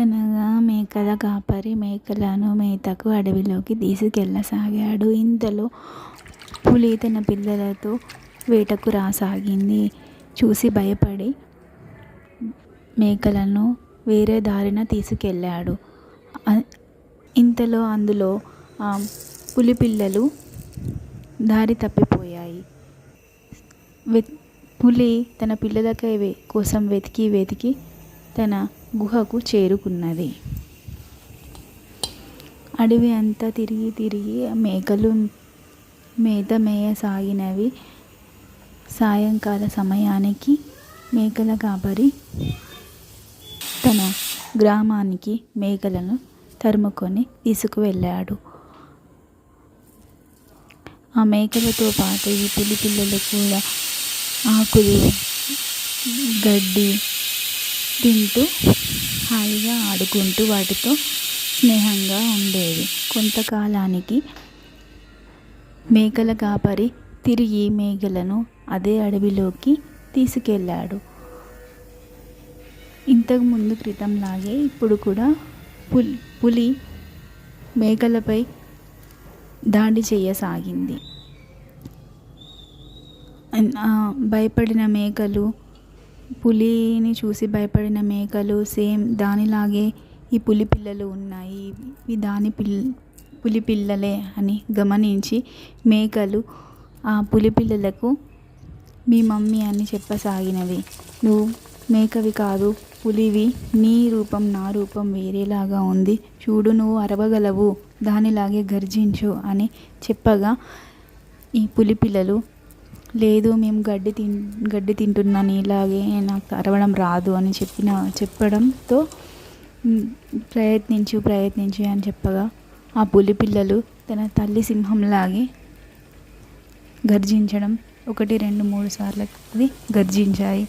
అనగా మేకల కాపరి మేకలను మేతకు అడవిలోకి తీసుకెళ్ళసాగాడు. ఇంతలో పులి తన పిల్లలతో వేటకు రాసాగింది. చూసి భయపడి మేకలను వేరే దారిన తీసుకెళ్ళాడు. ఇంతలో అందులో పులి పిల్లలు దారి తప్పిపోయాయి. పులి తన పిల్లల కోసం వెతికి తన గుహకు చేరుకున్నది. అడవి అంతా తిరిగి మేకలు మేత మేయసాగినవి. సాయంకాల సమయానికి మేకల కాపరి తన గ్రామానికి మేకలను తరుముకొని తీసుకువెళ్ళాడు. ఆ మేకలతో పాటు ఈ పులి పిల్లలు కూడా ఆకులు గడ్డి తింటూ హాయిగా ఆడుకుంటూ వాటితో స్నేహంగా ఉండేవి. కొంతకాలానికి మేకల కాపరి తిరిగి మేకలను అదే అడవిలోకి తీసుకెళ్ళాడు. ఇంతకుముందు క్రితంలాగే ఇప్పుడు కూడా పులి మేకలపై దాడి చేయసాగింది. భయపడిన మేకలు పులిని చూసి భయపడిన మేకలు సేమ్ దానిలాగే ఈ పులి పిల్లలు ఉన్నాయి, ఇవి దాని పులి పిల్లలే అని గమనించి మేకలు ఆ పులి పిల్లలకు మీ మమ్మీ అని చెప్పసాగినవి. నువ్వు మేకవి కాదు, పులివి. నీ రూపం నా రూపం వేరేలాగా ఉంది. చూడు, నువ్వు అరవగలవు, దానిలాగే గర్జించు అని చెప్పగా ఈ పులి పిల్లలు లేదు, మేము గడ్డి తింటున్నా నీలాగే, నాకు అరవడం రాదు అని చెప్పడంతో ప్రయత్నించు అని చెప్పగా ఆ పులి పిల్లలు తన తల్లి సింహంలాగే గర్జించడం 1, 2, 3 సార్లు గర్జించాయి.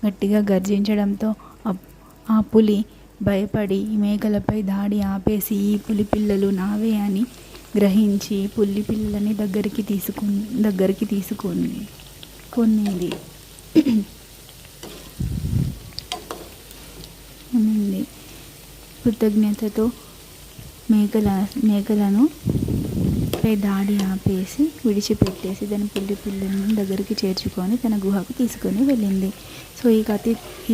గట్టిగా గర్జించడంతో ఆ పులి భయపడి మేకలపై దాడి ఆపేసి ఈ పులి పిల్లలు నావే అని గ్రహించి పులి పిల్లలని దగ్గరికి తీసుకొని కొన్నింది. కృతజ్ఞతతో మేకలను పై దాడి ఆపేసి విడిచిపెట్టేసి దాని పులి పిల్లలను దగ్గరికి చేర్చుకొని తన గుహకు తీసుకొని వెళ్ళింది. సో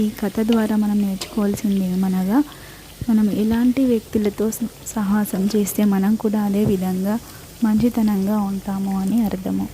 ఈ కథ ద్వారా మనం నేర్చుకోవాల్సింది ఏమనగా, మనం ఎలాంటి వ్యక్తులతో సాహసం చేస్తే మనం కూడా అదే విధంగా మంచితనంగా ఉంటాము అని అర్థము.